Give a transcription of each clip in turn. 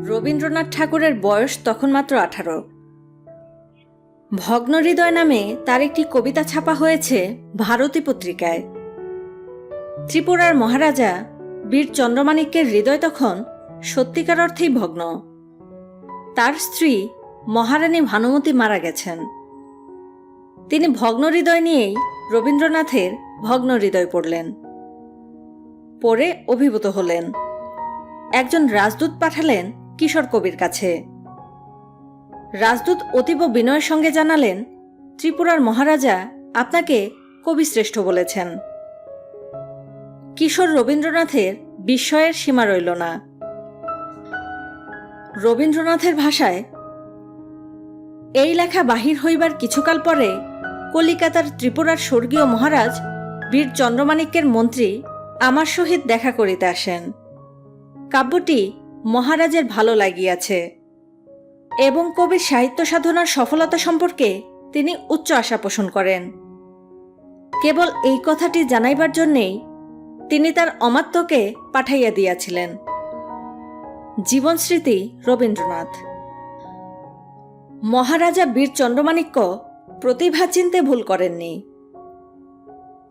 রবীন্দ্রনাথ ঠাকুরের বয়স তখন মাত্র 18। ভগ্ন হৃদয় নামে তার একটি কবিতা ছাপা হয়েছে ভারতী পত্রিকায়। ত্রিপুরার মহারাজা বীর চন্দ্রমাণিক্যের হৃদয় তখন সত্যিকার অর্থেই ভগ্ন। তার স্ত্রী মহারানী ভানুমতি মারা গেছেন। তিনি ভগ্ন হৃদয় নিয়েই রবীন্দ্রনাথের ভগ্ন হৃদয় পড়লেন। পড়ে অভিভূত হলেন। একজন রাজদূত পাঠালেন কিশোর কবির কাছে। রাজদূত অতীব বিনয়ের সঙ্গে জানালেন, ত্রিপুরার মহারাজা আপনাকে কবিশ্রেষ্ঠ বলেছেন। কিশোর রবীন্দ্রনাথের বিস্ময়ের সীমা রইল না। রবীন্দ্রনাথের ভাষায়, এই লেখা বাহির হইবার কিছুকাল পরে কলিকাতার ত্রিপুরার স্বর্গীয় মহারাজ বীর চন্দ্রমাণিক্যের মন্ত্রী আমার সহিত দেখা করিতে আসেন। কাব্যটি মহারাজের ভালো লাগিয়াছে এবং কবির সাহিত্য সাধনার সফলতা সম্পর্কে তিনি উচ্চ আশা পোষণ করেন। কেবল এই কথাটি জানাইবার জন্যেই তিনি তার অমাত্যকে পাঠাইয়া দিয়াছিলেন। জীবন স্মৃতি রবীন্দ্রনাথ। মহারাজা বীর চন্দ্রমাণিক্য প্রতিভা চিনতে ভুল করেননি।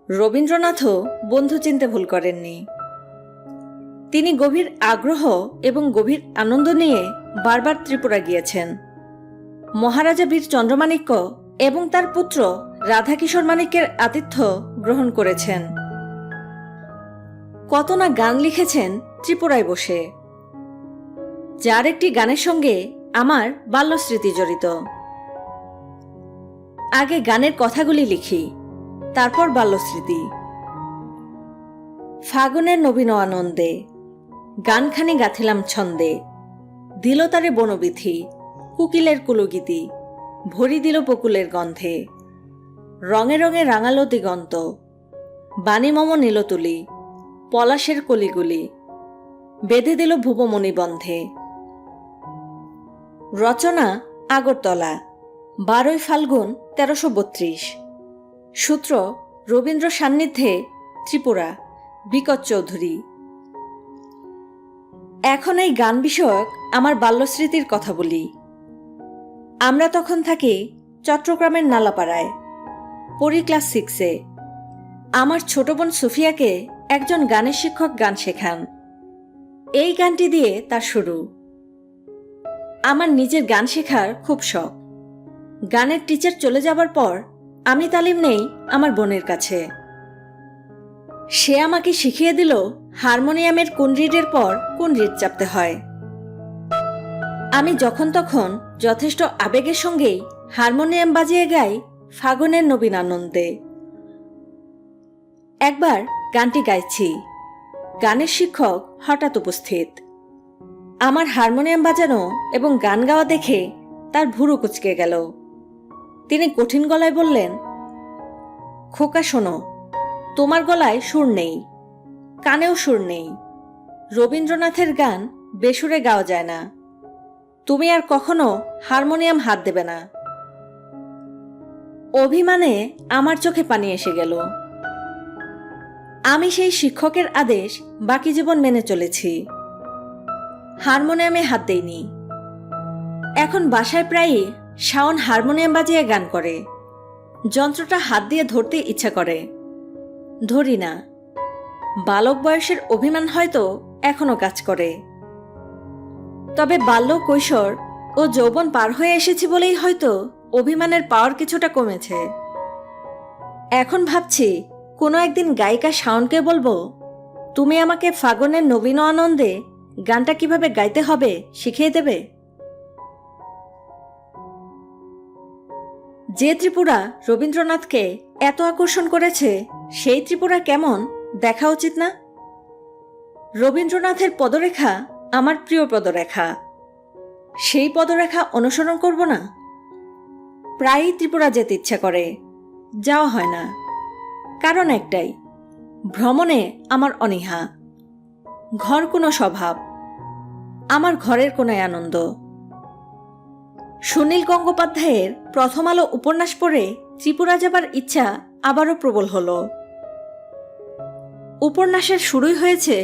রবীন্দ্রনাথও বন্ধু চিনতে ভুল করেননি। তিনি গভীর আগ্রহ এবং গভীর আনন্দ নিয়ে বারবার ত্রিপুরা গিয়েছেন। মহারাজা বীর চন্দ্রমাণিক্য এবং তার পুত্র রাধাকিশোর মাণিক্যের আতিথ্য গ্রহণ করেছেন। কত না গান লিখেছেন ত্রিপুরায় বসে, যার একটি গানের সঙ্গে আমার বাল্যস্মৃতি জড়িত। আগে গানের কথাগুলি লিখি, তারপর বাল্যস্মৃতি। ফাগুনের নবীন আনন্দে গানখানি গাথিলাম ছন্দে, দিল তারে বনবিথি কুকিলের কুলগীতি, ভরি দিল বকুলের গন্ধে, রঙে রঙে রাঙালো দিগন্ত, বাণী মম নীল তুলি, পলাশের কলিগুলি, বেঁধে দিল ভুবমণি বন্ধে। রচনা আগরতলা, 12 ফাল্গুন 1332। সূত্র রবীন্দ্র সান্নিধ্যে ত্রিপুরা, বিকট চৌধুরী। এখন এই গান বিষয়ক আমার বাল্যস্মৃতির কথা বলি। আমরা তখন থাকি চট্টগ্রামের নালাপাড়ায়, পড়ি ক্লাস 6-এ। আমার ছোট বোন সুফিয়াকে একজন গানের শিক্ষক গান শেখান। এই গানটি দিয়ে তার শুরু। আমার নিজের গান শেখার খুব শখ। গানের টিচার চলে যাবার পর আমি তালিম নেই আমার বোনের কাছে। সে আমাকে শিখিয়ে দিল হারমোনিয়ামের কোন রিডের পর কোন রিড চাপতে হয়। আমি যখন তখন যথেষ্ট আবেগের সঙ্গেই হারমোনিয়াম বাজিয়ে গাই ফাগুনের নবীন আনন্দে। একবার গানটি গাইছি, গানের শিক্ষক হঠাৎ উপস্থিত। আমার হারমোনিয়াম বাজানো এবং গান গাওয়া দেখে তার ভুরু কুঁচকে গেল। তিনি কঠিন গলায় বললেন, খোকা শোনো, তোমার গলায় সুর নেই, কানেও সুর নেই। রবীন্দ্রনাথের গান বেসুরে গাওয়া যায় না। তুমি আর কখনো হারমোনিয়াম হাত দেবে না। অভিমানে আমার চোখে পানি এসে গেল। আমি সেই শিক্ষকের আদেশ বাকি জীবন মেনে চলেছি। হারমোনিয়ামে হাত দেইনি। এখন বাসায় প্রায়ই শাওন হারমোনিয়াম বাজিয়ে গান করে। যন্ত্রটা হাত দিয়ে ধরতে ইচ্ছা করে, ধরি না। বালক বয়সের অভিমান হয়তো এখনো কাজ করে। তবে বাল্য, কৈশোর ও যৌবন পার হয়ে এসেছি বলেই হয়তো অভিমানের পাওয়ার কিছুটা কমেছে। এখন ভাবছি কোনো একদিন গায়িকা শাওনকে বলবো, তুমি আমাকে ফাগুনের নবীন আনন্দে গানটা কিভাবে গাইতে হবে শিখিয়ে দেবে। যে ত্রিপুরা রবীন্দ্রনাথকে এত আকর্ষণ করেছে, সেই ত্রিপুরা কেমন দেখা উচিত না? রবীন্দ্রনাথের পদরেখা আমার প্রিয় পদরেখা। সেই পদরেখা অনুসরণ করব না? প্রায়ই ত্রিপুরা যেতে ইচ্ছা করে, যাওয়া হয় না। কারণ একটাই, ভ্রমণে আমার অনীহা। ঘর কোনো স্বভাব, আমার ঘরের কোনায় আনন্দ। সুনীল গঙ্গোপাধ্যায়ের প্রথম আলো উপন্যাস পড়ে ত্রিপুরা যাবার ইচ্ছা আবারও প্রবল হল। উপন্যাসের শুরুই হয়েছে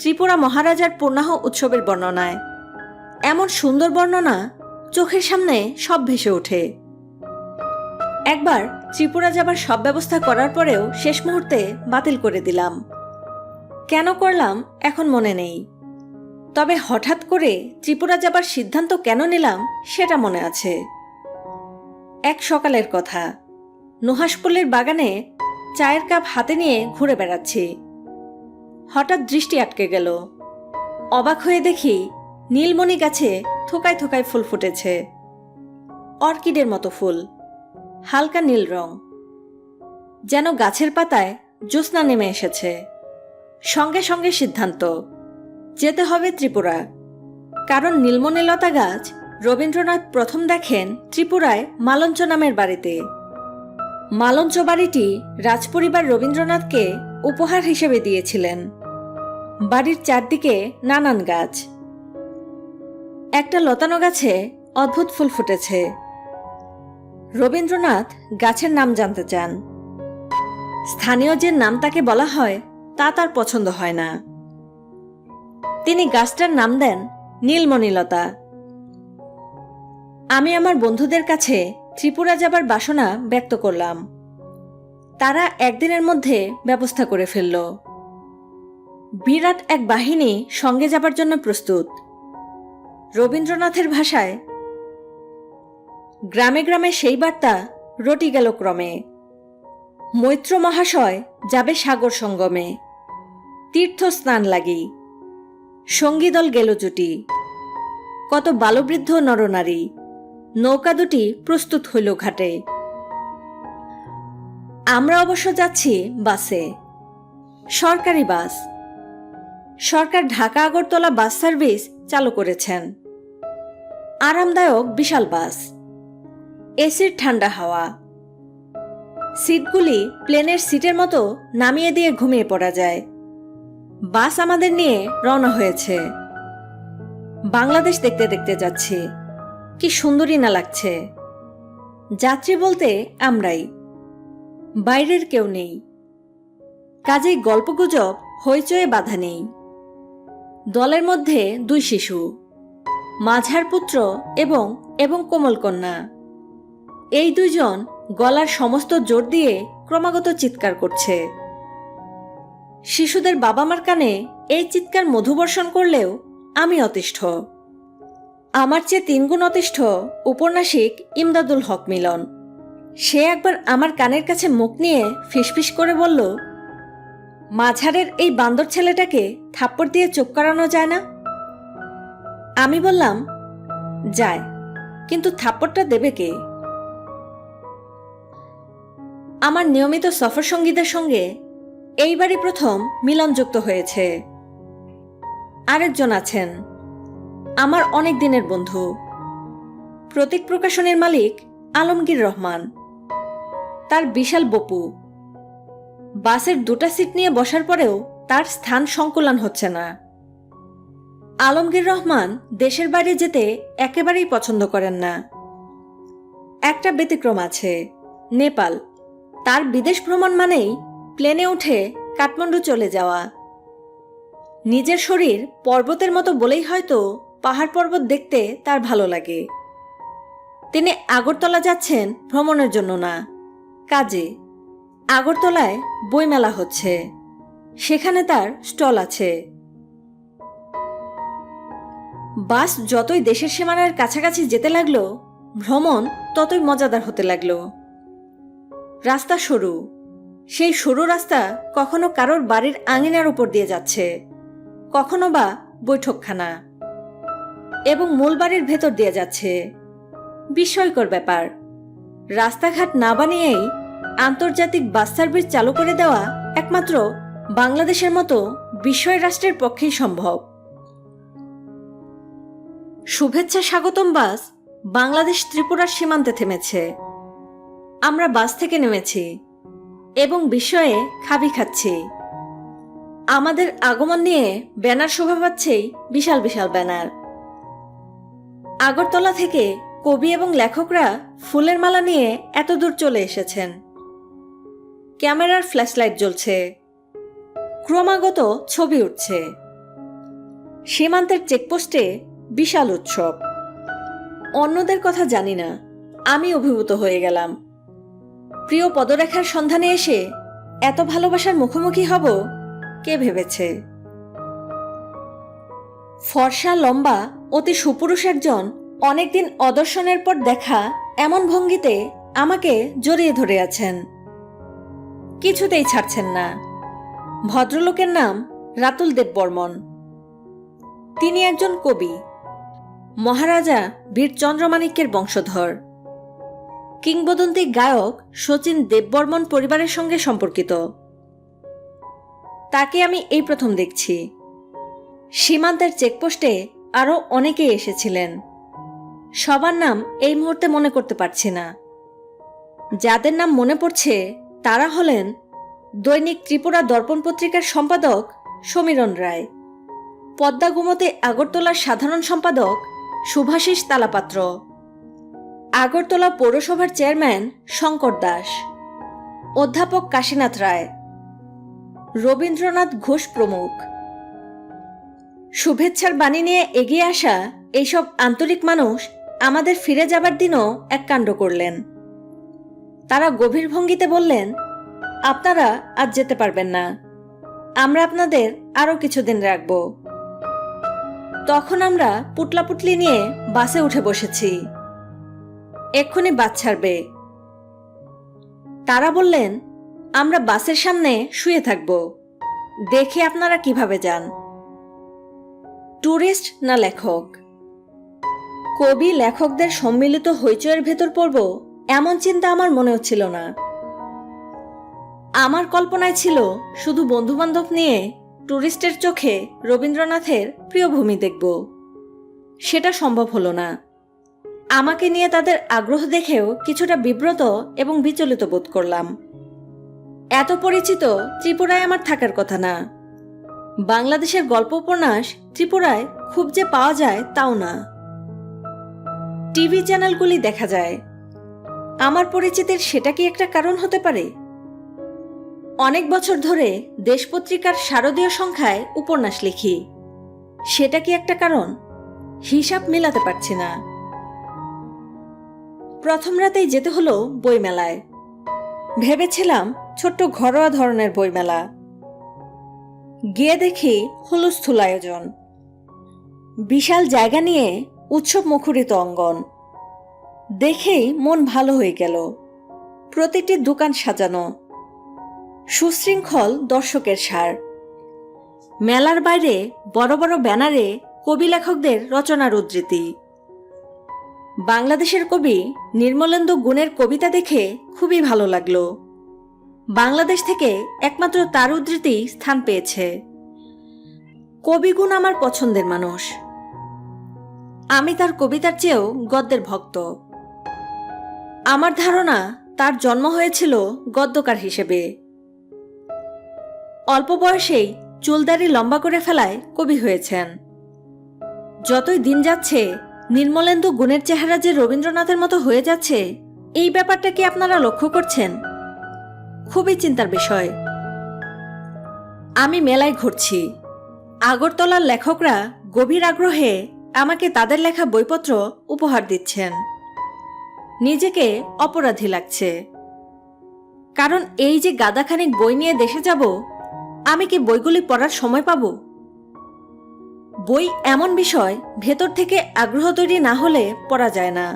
ত্রিপুরা মহারাজার পূর্ণাহ উৎসবের বর্ণনায়। এমন সুন্দর বর্ণনা, চোখের সামনে সব ভেসে ওঠে। একবার ত্রিপুরা যাবার সব ব্যবস্থা করার পরেও শেষ মুহূর্তে বাতিল করে দিলাম। কেন করলাম এখন মনে নেই, তবে হঠাৎ করে ত্রিপুরা যাবার সিদ্ধান্ত কেন নিলাম সেটা মনে আছে। এক সকালের কথা, নুহাসপল্লির বাগানে চায়ের কাপ হাতে নিয়ে ঘুরে বেড়াচ্ছি। হঠাৎ দৃষ্টি আটকে গেল। অবাক হয়ে দেখি নীলমণি গাছে থোকায় থোকায় ফুল ফুটেছে, অর্কিডের মতো ফুল, হালকা নীল রং, যেন গাছের পাতায় জ্যোৎস্না নেমে এসেছে। সঙ্গে সঙ্গে সিদ্ধান্ত, যেতে হবে ত্রিপুরা। কারণ নীলমণিলতা গাছ রবীন্দ্রনাথ প্রথম দেখেন ত্রিপুরায় মালঞ্চ নামের বাড়িতে। মালঞ্চ বাড়িটি রাজপরিবার রবীন্দ্রনাথকে উপহার হিসেবে দিয়েছিলেন। বাড়ির চারদিকে নানান গাছ। একটা লতানো গাছে অদ্ভুত ফুল ফুটেছে। রবীন্দ্রনাথ গাছের নাম জানতে চান। স্থানীয় যে নাম তাকে বলা হয় তা তার পছন্দ হয় না। তিনি গাছটার নাম দেন নীলমণিলতা। আমি আমার বন্ধুদের কাছে ত্রিপুরা যাবার বাসনা ব্যক্ত করলাম। তারা একদিনের মধ্যে ব্যবস্থা করে ফেলল। বিরাট এক বাহিনী সঙ্গে যাবার জন্য প্রস্তুত। রবীন্দ্রনাথের ভাষায়, গ্রামে গ্রামে সেই বার্তা রটি গেল ক্রমে। মৈত্র মহাশয় যাবে সাগর সঙ্গমে, তীর্থ স্নান লাগি, সঙ্গীদল গেল জুটি। কত বালবৃদ্ধ নরনারী, নৌকা দুটি প্রস্তুত হইল ঘাটে। আমরা অবশ্য যাচ্ছি বাসে, সরকারি বাস। সরকার ঢাকা আগরতলা বাস সার্ভিস চালু করেছেন। আরামদায়ক বিশাল বাস, এসির ঠান্ডা হাওয়া। সিটগুলি প্লেনের সিটের মতো নামিয়ে দিয়ে ঘুমিয়ে পড়া যায়। বাস আমাদের নিয়ে রওনা হয়েছে। বাংলাদেশ দেখতে দেখতে যাচ্ছি। কি সুন্দরী না লাগছে। যাত্রী বলতে আমরাই, বাইরের কেউ নেই। কাজেই গল্পগুজব হইচয়ে বাধা নেই। দলের মধ্যে দুই শিশু, মাঝার পুত্র এবং এবং কোমল কন্যা। এই দুইজন গলার সমস্ত জোর দিয়ে ক্রমাগত চিৎকার করছে। শিশুদের বাবা মার কানে এই চিৎকার মধুবর্ষণ করলেও আমি অতিষ্ঠ। আমার চেয়ে 3 গুণ অতিষ্ঠ উপন্যাসিক ইমদাদুল হক মিলন। সে একবার আমার কানের কাছে মুখ নিয়ে ফিসফিস করে বলল, মাঝারের এই বান্দর ছেলেটাকে থাপ্পড় দিয়ে চুপ করানো যায় না? আমি বললাম, যায়, কিন্তু থাপ্পড়টা দেবে কে? আমার নিয়মিত সফর সঙ্গীদের সঙ্গে এইবারই প্রথম মিলন যুক্ত হয়েছে। আরেকজন আছেন আমার অনেক দিনের বন্ধু, প্রতীক প্রকাশনের মালিক আলমগীর রহমান। তার বিশাল বপু। বাসের 2টা সিট নিয়ে বসার পরেও তার স্থান সংকুলান হচ্ছে না। আলমগীর রহমান দেশের বাইরে যেতে একেবারেই পছন্দ করেন না। একটা ব্যতিক্রম আছে, নেপাল। তার বিদেশ ভ্রমণ মানেই প্লেনে উঠে কাঠমান্ডু চলে যাওয়া। নিজের শরীর পর্বতের মতো বলেই হয়তো পাহাড় পর্বত দেখতে তার ভালো লাগে। তিনি আগরতলা যাচ্ছেন ভ্রমণের জন্য না, কাজে। আগরতলায় বইমেলা হচ্ছে, সেখানে তার স্টল আছে। বাস যতই দেশের সীমানার কাছাকাছি যেতে লাগলো, ভ্রমণ ততই মজাদার হতে লাগলো। রাস্তা সরু। সেই সরু রাস্তা কখনো কারোর বাড়ির আঙিনার উপর দিয়ে যাচ্ছে, কখনো বা বৈঠকখানা এবং মূল বাড়ির ভেতর দিয়ে যাচ্ছে। বিস্ময়কর ব্যাপার, রাস্তাঘাট না বানিয়েই আন্তর্জাতিক বাস সার্ভিস চালু করে দেওয়া একমাত্র বাংলাদেশের মতো বিস্ময় রাষ্ট্রের পক্ষেই সম্ভব। শুভেচ্ছা স্বাগতম বাস বাংলাদেশ ত্রিপুরার সীমান্তে থেমেছে। আমরা বাস থেকে নেমেছি এবং বিস্ময়ে খাবি খাচ্ছি। আমাদের আগমন নিয়ে ব্যানার শোভা পাচ্ছেই, বিশাল বিশাল ব্যানার। আগরতলা থেকে কবি এবং লেখকরা ফুলের মালা নিয়ে এত দূর চলে এসেছেন। ক্যামেরার ফ্ল্যাশলাইট জ্বলছে, ক্রমাগত ছবি উঠছে। সীমান্তের চেকপোস্টে বিশাল উৎসব। অন্যদের কথা জানি না, আমি অভিভূত হয়ে গেলাম। প্রিয় পদরেখার সন্ধানে এসে এত ভালোবাসার মুখোমুখি হব, কে ভেবেছে? ফর্সা, লম্বা, অতি সুপুরুষ একজন অনেকদিন অদর্শনের পর দেখা এমন ভঙ্গিতে আমাকে জড়িয়ে ধরে আছেন, কিছুতেই ছাড়ছেন না। ভদ্রলোকের নাম রাতুল দেববর্মন। তিনি একজন কবি, মহারাজা বীর চন্দ্রমাণিক্যের বংশধর। কিংবদন্তি গায়ক শচীন দেববর্মন পরিবারের সঙ্গে সম্পর্কিত। তাকে আমি এই প্রথম দেখছি। সীমান্তের চেকপোস্টে আরও অনেকেই এসেছিলেন, সবার নাম এই মুহূর্তে মনে করতে পারছি না। যাদের নাম মনে পড়ছে তারা হলেন দৈনিক ত্রিপুরা দর্পণ পত্রিকার সম্পাদক সমীরণ রায়, পদ্মা গোমতী আগরতলার সাধারণ সম্পাদক শুভাশিস তালাপাত্র, আগরতলা পৌরসভার চেয়ারম্যান শঙ্কর দাস, অধ্যাপক কাশীনাথ রায়, রবীন্দ্রনাথ ঘোষ প্রমুখ। শুভেচ্ছার বাণী নিয়ে এগিয়ে আসা এইসব আন্তরিক মানুষ আমাদের ফিরে যাবার দিনও এক কাণ্ড করলেন। তারা গভীর ভঙ্গিতে বললেন, আপনারা আজ যেতে পারবেন না, আমরা আপনাদের আরও কিছুদিন রাখব। তখন আমরা পুটলাপুটলি নিয়ে বাসে উঠে বসেছি। এক্ষুনি বাস ছাড়বে। তারা বললেন, আমরা বাসের সামনে শুয়ে থাকব, দেখে আপনারা কিভাবে যান। ট্যুরিস্ট না লেখক? কবি লেখকদের সম্মিলিত হইচয়ের ভেতর পড়ব এমন চিন্তা আমার মনেও ছিল না। আমার কল্পনায় ছিল শুধু বন্ধুবান্ধব নিয়ে ট্যুরিস্টের চোখে রবীন্দ্রনাথের প্রিয় ভূমি দেখব। সেটা সম্ভব হলো না। আমাকে নিয়ে তাদের আগ্রহ দেখেও কিছুটা বিব্রত এবং বিচলিত বোধ করলাম। এত পরিচিত ত্রিপুরায় আমার থাকার কথা না। বাংলাদেশের গল্প উপন্যাস ত্রিপুরায় খুব যে পাওয়া যায় তাও না। টিভি চ্যানেলগুলি দেখা যায়। আমার পরিচিতির সেটা কি একটা কারণ হতে পারে? অনেক বছর ধরে দেশ পত্রিকার শারদীয় সংখ্যায় উপন্যাস লিখি, সেটা কি একটা কারণ? হিসাব মেলাতে পারছি না। প্রথম রাতেই যেতে হলো বইমেলায়। ভেবেছিলাম ছোট্ট ঘরোয়া ধরনের বইমেলা, গিয়ে দেখি হুলস্থুল আয়োজন। বিশাল জায়গা নিয়ে উৎসব মুখরিত অঙ্গন। দেখেই মন ভালো হয়ে গেল। প্রতিটি দোকান সাজানো, সুশৃঙ্খল দর্শকের সার। মেলার বাইরে বড় বড় ব্যানারে কবি লেখকদের রচনার উদ্ধৃতি। বাংলাদেশের কবি নির্মলেন্দু গুণের কবিতা দেখে খুবই ভালো লাগলো। বাংলাদেশ থেকে একমাত্র তার উদ্ধৃতি স্থান পেয়েছে। কবিগুণ আমার পছন্দের মানুষ। আমি তার কবিতার চেয়েও গদ্যের ভক্ত। আমার ধারণা তার জন্ম হয়েছিল গদ্যকার হিসেবে। অল্প বয়সেই চুলদাড়ি লম্বা করে ফেলায় কবি হয়েছেন। যতই দিন যাচ্ছে নির্মলেন্দু গুণের চেহারা যে রবীন্দ্রনাথের মতো হয়ে যাচ্ছে, এই ব্যাপারটা কি আপনারা লক্ষ্য করছেন? খুবই চিন্তার বিষয়। আমি মেলায় ঘুরছি। আগরতলার লেখকরা গভীর আগ্রহে আমাকে তাদের লেখা বইপত্র উপহার দিচ্ছেন। নিজেকে অপরাধী লাগছে। কারণ এই যে গাদাখানিক বই নিয়ে দেশে যাব, আমি কি বইগুলি পড়ার সময় পাব? বই এমন বিষয়, ভেতর থেকে আগ্রহ তৈরি না হলে পড়া যায় না।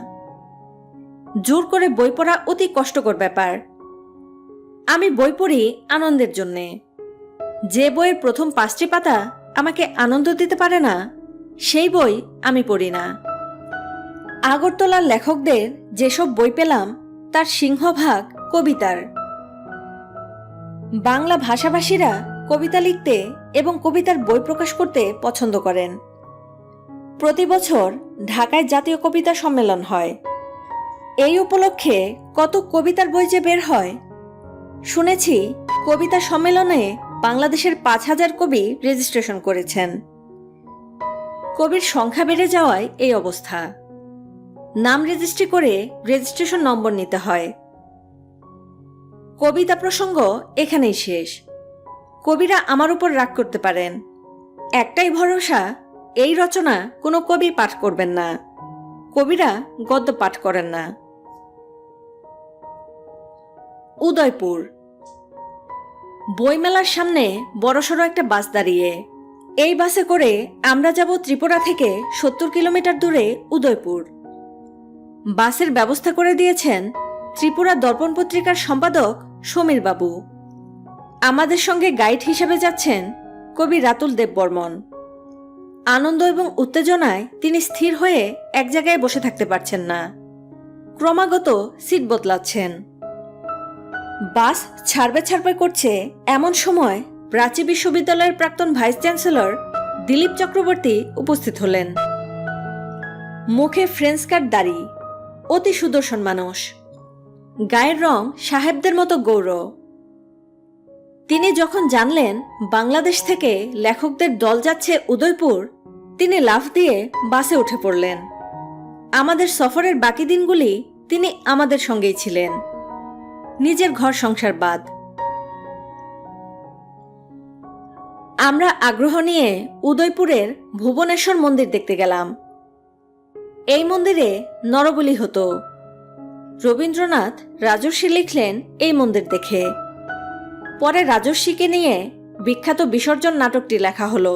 জোর করে বই পড়া অতি কষ্টকর ব্যাপার। আমি বই পড়ি আনন্দের জন্যে। যে বইয়ের প্রথম 5টি পাতা আমাকে আনন্দ দিতে পারে না, সেই বই আমি পড়ি না। আগরতলার লেখকদের যেসব বই পেলাম তার সিংহভাগ কবিতার। বাংলা ভাষাভাষীরা কবিতা লিখতে এবং কবিতার বই প্রকাশ করতে পছন্দ করেন। প্রতি বছর ঢাকায় জাতীয় কবিতা সম্মেলন হয়। এই উপলক্ষে কত কবিতার বই যে বের হয়। শুনেছি কবিতা সম্মেলনে বাংলাদেশের 5,000 কবি রেজিস্ট্রেশন করেছেন। কবির সংখ্যা বেড়ে যাওয়ায় এই অবস্থা। নাম রেজিস্ট্রি করে রেজিস্ট্রেশন নম্বর নিতে হয়। কবিতা প্রসঙ্গ এখানেই শেষ। কবিরা আমার উপর রাগ করতে পারেন, একটাই ভরসা, এই রচনা কোনো কবি পাঠ করবেন না। কবিরা গদ্য পাঠ করেন না। উদয়পুর। বইমেলার সামনে বড়সড় একটা বাস দাঁড়িয়ে। এই বাসে করে আমরা যাব ত্রিপুরা থেকে 70 কিলোমিটার দূরে উদয়পুর। বাসের ব্যবস্থা করে দিয়েছেন ত্রিপুরা দর্পণ পত্রিকার সম্পাদক সমীর বাবু। আমাদের সঙ্গে গাইড হিসেবে যাচ্ছেন কবি রাতুল দেববর্মন। আনন্দ এবং উত্তেজনায় তিনি স্থির হয়ে এক জায়গায় বসে থাকতে পারছেন না, ক্রমাগত সিট বদলাচ্ছেন। বাস ছাড়বে ছাড়বে করছে এমন সময় প্রাচী বিশ্ববিদ্যালয়ের প্রাক্তন ভাইস চ্যান্সেলর দিলীপ চক্রবর্তী উপস্থিত হলেন। মুখে ফ্রেঞ্চ কাট দাড়ি, অতি সুদর্শন মানুষ, গায়ের রং সাহেবদের মতো গৌর। তিনি যখন জানলেন বাংলাদেশ থেকে লেখকদের দল যাচ্ছে উদয়পুর, তিনি লাফ দিয়ে বাসে উঠে পড়লেন। আমাদের সফরের বাকি দিনগুলি তিনি আমাদের সঙ্গেই ছিলেন, নিজের ঘর সংসার বাদ। আমরা আগ্রহ নিয়ে উদয়পুরের ভুবনেশ্বর মন্দির দেখতে গেলাম। এই মন্দিরে নরবলি হতো। রবীন্দ্রনাথ রাজর্ষি লিখলেন এই মন্দির দেখে। পরে রাজর্ষিকে নিয়ে বিখ্যাত বিসর্জন নাটকটি লেখা হলো।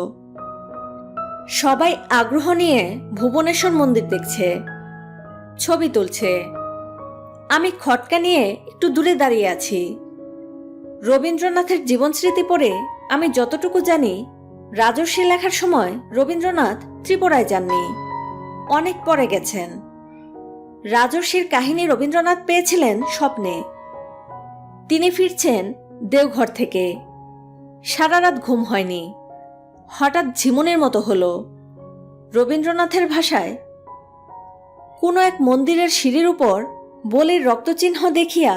সবাই আগ্রহ নিয়ে ভুবনেশ্বর মন্দির দেখছে, ছবি তুলছে। আমি খটকা নিয়ে একটু দূরে দাঁড়িয়ে আছি। রবীন্দ্রনাথের জীবনস্মৃতি পড়ে আমি যতটুকু জানি, রাজর্ষি লেখার সময় রবীন্দ্রনাথ ত্রিপুরায় যাননি, অনেক পরে গেছেন। রাজর্ষির কাহিনী রবীন্দ্রনাথ পেয়েছিলেন স্বপ্নে। তিনি ফিরছেন দেওঘর থেকে। সারা রাত ঘুম হয়নি, হঠাৎ ঝিমুনের মতো হলো। রবীন্দ্রনাথের ভাষায়, কোনো এক মন্দিরের সিঁড়ির উপর বলির রক্তচিহ্ন দেখিয়া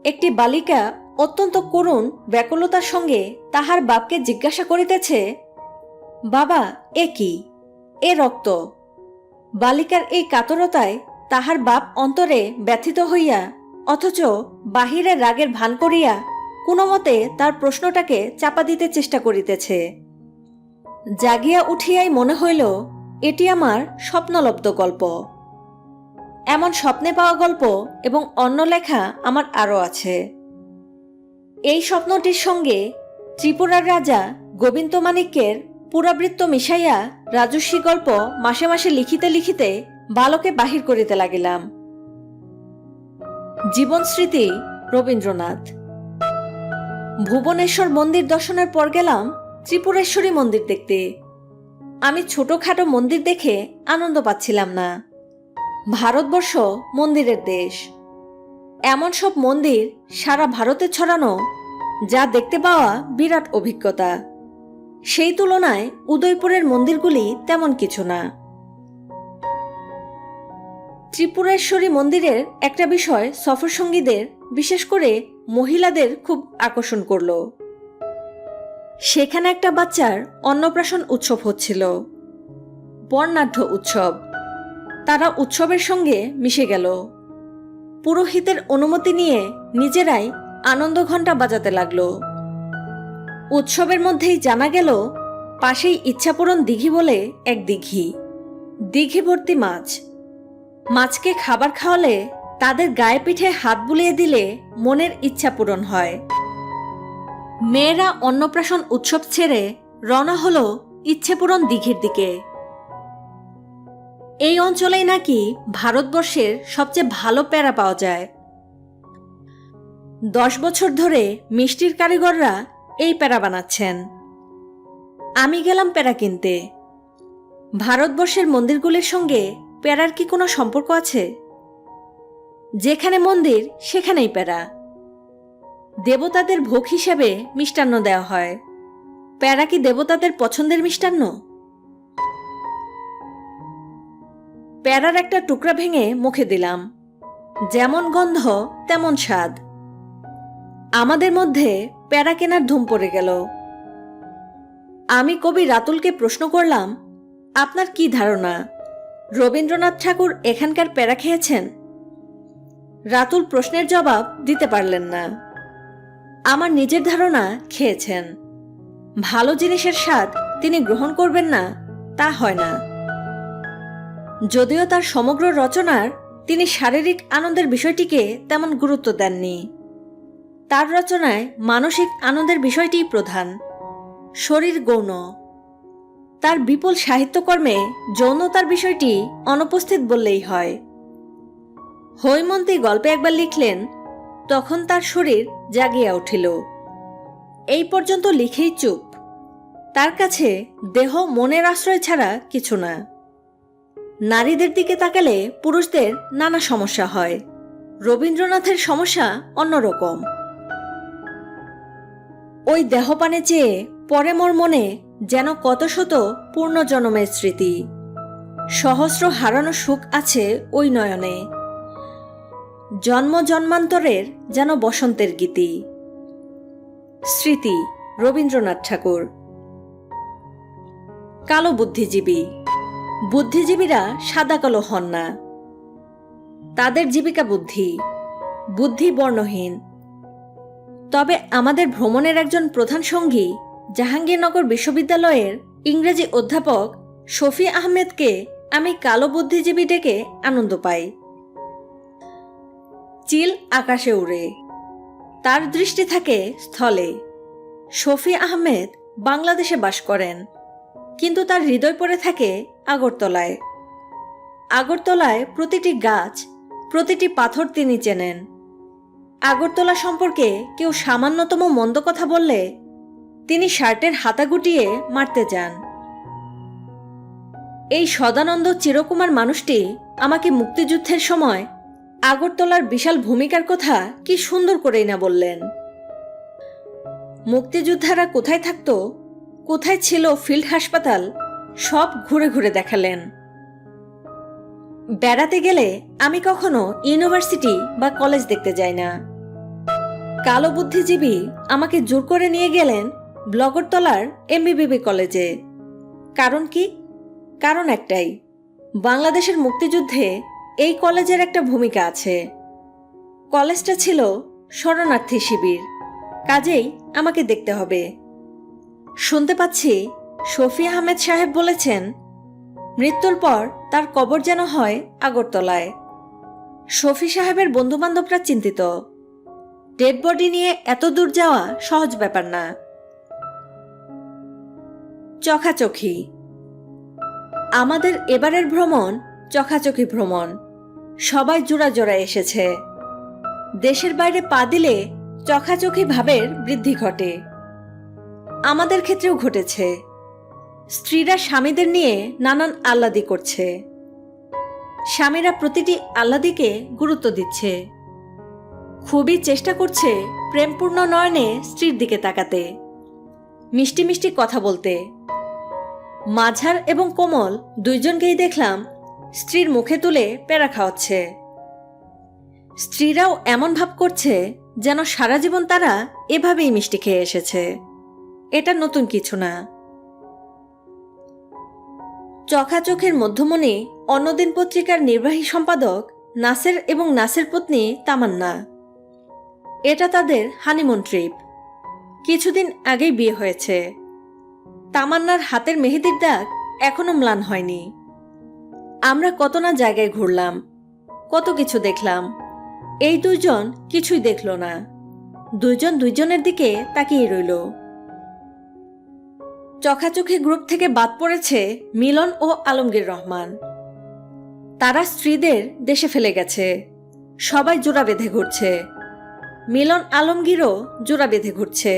একটি বালিকা অত্যন্ত করুণ ব্যাকুলতার সঙ্গে তাহার বাপকে জিজ্ঞাসা করিতেছে, বাবা, এ কি, এ রক্ত? বালিকার এই কাতরতায় তাহার বাপ অন্তরে ব্যথিত হইয়া অথচ বাহিরে রাগের ভান করিয়া কোনো মতে তার প্রশ্নটাকে চাপা দিতে চেষ্টা করিতেছে। জাগিয়া উঠিয়াই মনে হইল এটি আমার স্বপ্নলব্ধ গল্প। এমন স্বপ্নে পাওয়া গল্প এবং অন্য লেখা আমার আরও আছে। এই স্বপ্নটির সঙ্গে ত্রিপুরার রাজা গোবিন্দ মাণিক্যের পুরাবৃত্ত মিশাইয়া রাজস্বী গল্প মাসে মাসে লিখিতে লিখিতে বালকে বাহির করিতে লাগিলাম। জীবন স্মৃতি রবীন্দ্রনাথ। ভুবনেশ্বর মন্দির দর্শনের পর গেলাম ত্রিপুরেশ্বরী মন্দির দেখতে। আমি ছোটখাটো মন্দির দেখে আনন্দ পাচ্ছিলাম না। ভারতবর্ষ মন্দিরের দেশ। এমন সব মন্দির সারা ভারতে ছড়ানো, যা দেখতে পাওয়া বিরাট অভিজ্ঞতা। সেই তুলনায় উদয়পুরের মন্দিরগুলি তেমন কিছু না। ত্রিপুরেশ্বরী মন্দিরের একটা বিষয় সফরসঙ্গীদের, বিশেষ করে মহিলাদের খুব আকর্ষণ করল। সেখানে একটা বাচ্চার অন্নপ্রাশন উৎসব হচ্ছিল, বর্ণাঢ্য উৎসব। তারা উৎসবের সঙ্গে মিশে গেল। পুরোহিতের অনুমতি নিয়ে নিজেরাই আনন্দ ঘণ্টা বাজাতে লাগল। উৎসবের মধ্যেই জানা গেল পাশেই ইচ্ছাপূরণ দিঘি বলে এক দিঘি। দিঘি ভর্তি মাছ। মাছকে খাবার খাওয়ালে, তাদের গায়ে পিঠে হাত বুলিয়ে দিলে মনের ইচ্ছা পূরণ হয়। মেয়েরা অন্নপ্রাশন উৎসব ছেড়ে রওনা হলো ইচ্ছেপূরণ দিঘির দিকে। এই অঞ্চলেই নাকি ভারতবর্ষের সবচেয়ে ভালো প্যারা পাওয়া যায়। 10 বছর ধরে মিষ্টির কারিগররা এই প্যারা বানাচ্ছেন। আমি গেলাম প্যারা কিনতে। ভারতবর্ষের মন্দিরগুলির সঙ্গে প্যারার কি কোনো সম্পর্ক আছে? যেখানে মন্দির সেখানেই প্যারা। দেবতাদের ভোগ হিসেবে মিষ্টান্ন দেওয়া হয়। প্যারা কি দেবতাদের পছন্দের মিষ্টান্ন? প্যারার একটা টুকরা ভেঙে মুখে দিলাম। যেমন গন্ধ তেমন স্বাদ। আমাদের মধ্যে প্যারা কেনার ধুম পড়ে গেল। আমি কবি রাতুলকে প্রশ্ন করলাম, আপনার কি ধারণা রবীন্দ্রনাথ ঠাকুর এখানকার প্যারা খেয়েছেন? রাতুল প্রশ্নের জবাব দিতে পারলেন না। আমার নিজের ধারণা খেয়েছেন। ভালো জিনিসের স্বাদ তিনি গ্রহণ করবেন না তা হয় না। যদিও তার সমগ্র রচনার তিনি শারীরিক আনন্দের বিষয়টিকে তেমন গুরুত্ব দেননি। তার রচনায় মানসিক আনন্দের বিষয়টিই প্রধান, শরীর গৌণ। তার বিপুল সাহিত্যকর্মে যৌনতার বিষয়টি অনুপস্থিত বললেই হয়। হৈমন্তী গল্পে একবার লিখলেন, তখন তার শরীর জাগিয়া উঠিল। এই পর্যন্ত লিখেই চুপ। তার কাছে দেহ মনের আশ্রয় ছাড়া কিছু না। নারীদের দিকে তাকালে পুরুষদের নানা সমস্যা হয়, রবীন্দ্রনাথের সমস্যা অন্যরকম। ওই দেহপানে চেয়ে পরে মোর মনে যেন কত শত পূর্ণজন্মের স্মৃতি, সহস্র হারানো সুখ আছে ওই নয়নে, জন্ম জন্মান্তরের যেন বসন্তের গীতি। স্মৃতি, রবীন্দ্রনাথ ঠাকুর। কালো বুদ্ধিজীবী। বুদ্ধিজীবীরা সাদা কালো হন না, তাদের জীবিকা বুদ্ধি, বুদ্ধি বর্ণহীন। তবে আমাদের ভ্রমণের একজন প্রধান সঙ্গী জাহাঙ্গীরনগর বিশ্ববিদ্যালয়ের ইংরেজি অধ্যাপক শফি আহমেদকে আমি কালো বুদ্ধিজীবী ডেকে আনন্দ পাই। চিল আকাশে উড়ে, তার দৃষ্টি থাকে স্থলে। শফি আহমেদ বাংলাদেশে বাস করেন, কিন্তু তার হৃদয় পড়ে থাকে আগরতলায়। আগরতলায় প্রতিটি গাছ, প্রতিটি পাথর তিনি চেনেন। আগরতলা সম্পর্কে কেউ সামান্যতম মন্দ কথা বললে তিনি শার্টের হাতা গুটিয়ে মারতে যান। এই সদানন্দ চিরকুমার মানুষটি আমাকে মুক্তিযুদ্ধের সময় আগরতলার বিশাল ভূমিকার কথা কি সুন্দর করেই না বললেন। মুক্তিযোদ্ধারা কোথায় থাকত, কোথায় ছিল ফিল্ড হাসপাতাল, সব ঘুরে ঘুরে দেখালেন। বেড়াতে গেলে আমি কখনো ইউনিভার্সিটি বা কলেজ দেখতে যাই না। কালো বুদ্ধিজীবী আমাকে জোর করে নিয়ে গেলেন ব্লগরতলার এমবিবিবি কলেজে। কারণ কি? কারণ একটাই, বাংলাদেশের মুক্তিযুদ্ধে এই কলেজের একটা ভূমিকা আছে। কলেজটা ছিল শরণার্থী শিবির, কাজেই আমাকে দেখতে হবে। শুনতে পাচ্ছি শফি আহমেদ সাহেব বলেছেন, মৃত্যুর পর তার কবর যেন হয় আগরতলায়। শফি সাহেবের বন্ধুবান্ধবরা চিন্তিত। ডেড বডি নিয়ে এত দূর যাওয়া সহজ ব্যাপার না। চখাচখি। আমাদের এবারের ভ্রমণ চখাচখি ভ্রমণ। সবাই জোড়া জোড়া এসেছে। দেশের বাইরে পা দিলে চখাচখি ভাবের বৃদ্ধি ঘটে। আমাদের ক্ষেত্রেও ঘটেছে। স্ত্রীরা স্বামীদের নিয়ে নানান আহ্লাদি করছে। স্বামীরা প্রতিটি আহ্লাদিকে গুরুত্ব দিচ্ছে। খুবই চেষ্টা করছে প্রেমপূর্ণ নয়নে স্ত্রীর দিকে তাকাতে, মিষ্টি মিষ্টি কথা বলতে। মাঝার এবং কোমল দুইজনকেই দেখলাম স্ত্রীর মুখে তুলে পেড়া খাওয়াচ্ছে। স্ত্রীরাও এমন ভাব করছে যেন সারা জীবন তারা এভাবেই মিষ্টি খেয়ে এসেছে। এটা নতুন কিছু না। চখাচোখের মধ্যমণি অন্যদিন পত্রিকার নির্বাহী সম্পাদক নাসের এবং নাসের পত্নী তামান্না। এটা তাদের হানিমুন ট্রিপ। কিছুদিন আগেই বিয়ে হয়েছে। তামান্নার হাতের মেহেদির দাগ এখনো ম্লান হয়নি। আমরা কত না জায়গায় ঘুরলাম, কত কিছু দেখলাম। এই দুইজন কিছুই দেখল না। দুইজন দুইজনের দিকে তাকিয়ে রইল। চখাচখি গ্রুপ থেকে বাদ পড়েছে মিলন ও আলমগীর রহমান। তারা স্ত্রীদের দেশে ফেলে গেছে। সবাই জোড়া বেঁধে ঘুরছে। মিলন আলমগীরও জোড়া বেঁধে ঘুরছে।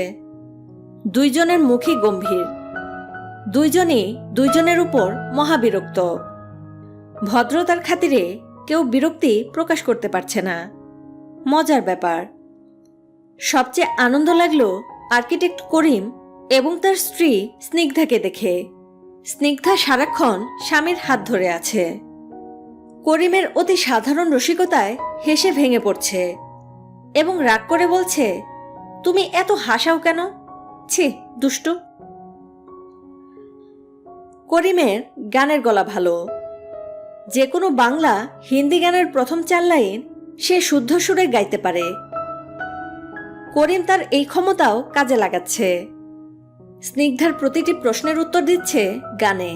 দুইজনের মুখই গম্ভীর। দুইজনই দুইজনের উপর মহাবিরক্ত। ভদ্রতার খাতিরে কেউ বিরক্তি প্রকাশ করতে পারছে না। মজার ব্যাপার। সবচেয়ে আনন্দ লাগলো আর্কিটেক্ট করিম এবং তার স্ত্রী স্নিগ্ধাকে দেখে। স্নিগ্ধা সারাক্ষণ স্বামীর হাত ধরে আছে। করিমের অতি সাধারণ রসিকতায় হেসে ভেঙে পড়ছে এবং রাগ করে বলছে, তুমি এত হাসাও কেন? ছি, দুষ্টু। করিমের গানের গলা ভালো। যে কোনো বাংলা হিন্দি গানের প্রথম 4 লাইন সে শুদ্ধ সুরে গাইতে পারে। করিম তার এই ক্ষমতাও কাজে লাগাচ্ছে। স্নিগ্ধার প্রতিটি প্রশ্নের উত্তর দিচ্ছে গানে।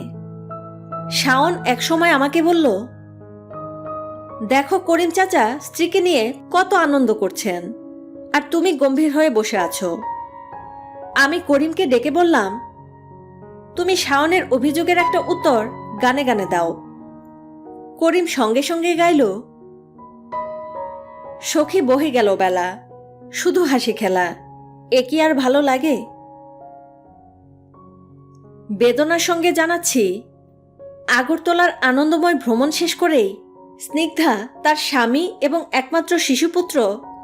শাওন একসময় আমাকে বলল, দেখো করিম চাচা স্ত্রীকে নিয়ে কত আনন্দ করছেন, আর তুমি গম্ভীর হয়ে বসে আছো। আমি করিমকে ডেকে বললাম, তুমি শাওনের অভিযোগের একটা উত্তর গানে গানে দাও। করিম সঙ্গে সঙ্গে গাইল, সখী বহে গেল বেলা, শুধু হাসি খেলা, এ কি আর ভালো লাগে। বেদনার সঙ্গে জানাচ্ছি, আগরতলার আনন্দময় ভ্রমণ শেষ করেই স্নিগ্ধা তার স্বামী এবং একমাত্র শিশুপুত্র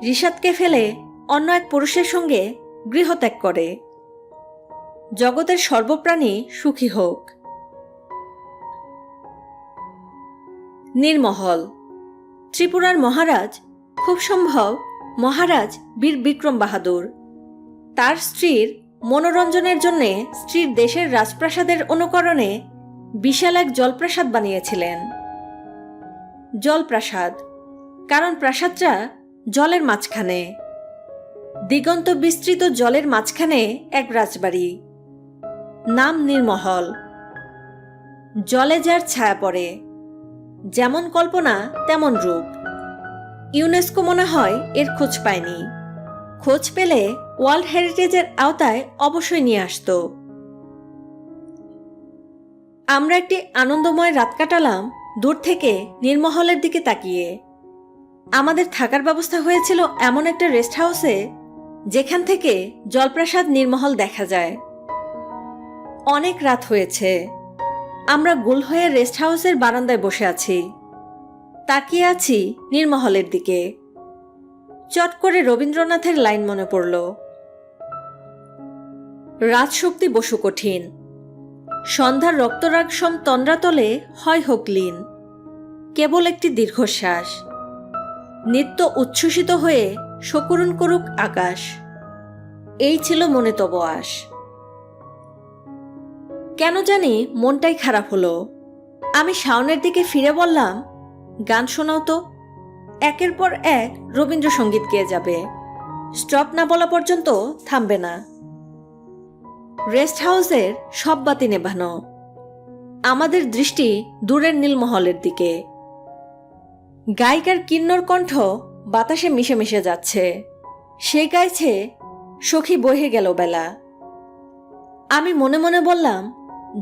রিশাদকে ফেলে অন্য এক পুরুষের সঙ্গে গৃহত্যাগ করে। জগতের সর্বপ্রাণী সুখী হোক। নীরমহল। ত্রিপুরার মহারাজ, খুব সম্ভব মহারাজ বীর বিক্রম বাহাদুর, তার স্ত্রীর মনোরঞ্জনের জন্য স্ত্রীর দেশের রাজপ্রাসাদের অনুকরণে বিশাল এক জলপ্রাসাদ বানিয়েছিলেন। জলপ্রাসাদ কারণ প্রাসাদটা জলের মাঝখানে, দিগন্ত বিস্তৃত জলের মাঝখানে এক রাজবাড়ি, নাম নীরমহল। জলে যার ছায়া পড়ে, যেমন কল্পনা তেমন রূপ। ইউনেস্কো মনে হয় এর খোঁজ পায়নি, খোঁজ পেলে ওয়ার্ল্ড হেরিটেজের আওতায় অবশ্যই নিয়ে আসত। আমরা একটি আনন্দময় রাত কাটালাম দূর থেকে নীরমহলের দিকে তাকিয়ে। আমাদের থাকার ব্যবস্থা হয়েছিল এমন একটা রেস্ট হাউসে যেখান থেকে জলপ্রাসাদ নীরমহল দেখা যায়। অনেক রাত হয়েছে, আমরা গোল হয়ে রেস্ট হাউসের বারান্দায় বসে আছি, তাকিয়ে আছি নীরমহলের দিকে। চট করে রবীন্দ্রনাথের লাইন মনে পড়ল, রাজশক্তি বসু কঠিন, সন্ধ্যার রক্তরাগসম তন্দ্রাতলে হয় হোক লীন, কেবল একটি দীর্ঘশ্বাস, নিত্য উচ্ছ্বসিত হয়ে সকরুণ করুক আকাশ। এই ছিল মনে তব আশ। কেন জানি মনটাই খারাপ হলো। আমি শাওনের দিকে ফিরে বললাম, গান শোনাও তো। একের পর এক রবীন্দ্রসঙ্গীত গেয়ে যাবে, স্টপ না বলা পর্যন্ত থামবে না। রেস্ট হাউসের সব বাতি নেভানো, আমাদের দৃষ্টি দূরের নীলমহলের দিকে। গায়িকার কিন্নর কণ্ঠ বাতাসে মিশে মিশে যাচ্ছে, সে গাইছে সখী বহে গেল বেলা। আমি মনে মনে বললাম,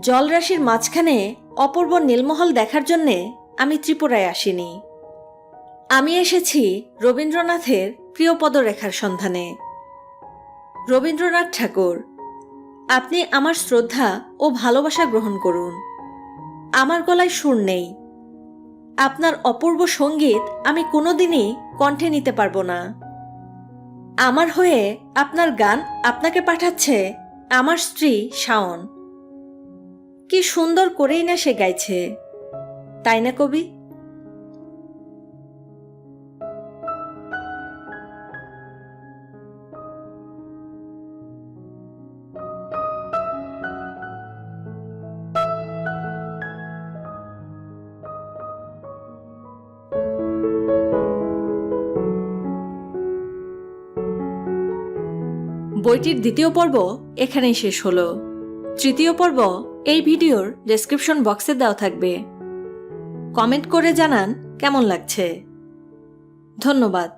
জলরাশির মাঝখানে অপূর্ব নীলমহল দেখার জন্যে আমি ত্রিপুরায় আসিনি, আমি এসেছি রবীন্দ্রনাথের প্রিয় পদরেখার সন্ধানে। রবীন্দ্রনাথ ঠাকুর, আপনি আমার শ্রদ্ধা ও ভালোবাসা গ্রহণ করুন। আমার গলায় সুর নেই, আপনার অপূর্ব সঙ্গীত আমি কোনোদিনই কণ্ঠে নিতে পারবো না। আমার হয়ে আপনার গান আপনাকে পাঠাচ্ছে আমার স্ত্রী শাওন। কি সুন্দর করেই না সে গাইছে, তাই না কবি? বইটির দ্বিতীয় পর্ব এখানেই শেষ হলো। তৃতীয় পর্ব এই ভিডিওর ডেসক্রিপশন বক্সে দেওয়া থাকবে। কমেন্ট করে জানান কেমন লাগছে। ধন্যবাদ।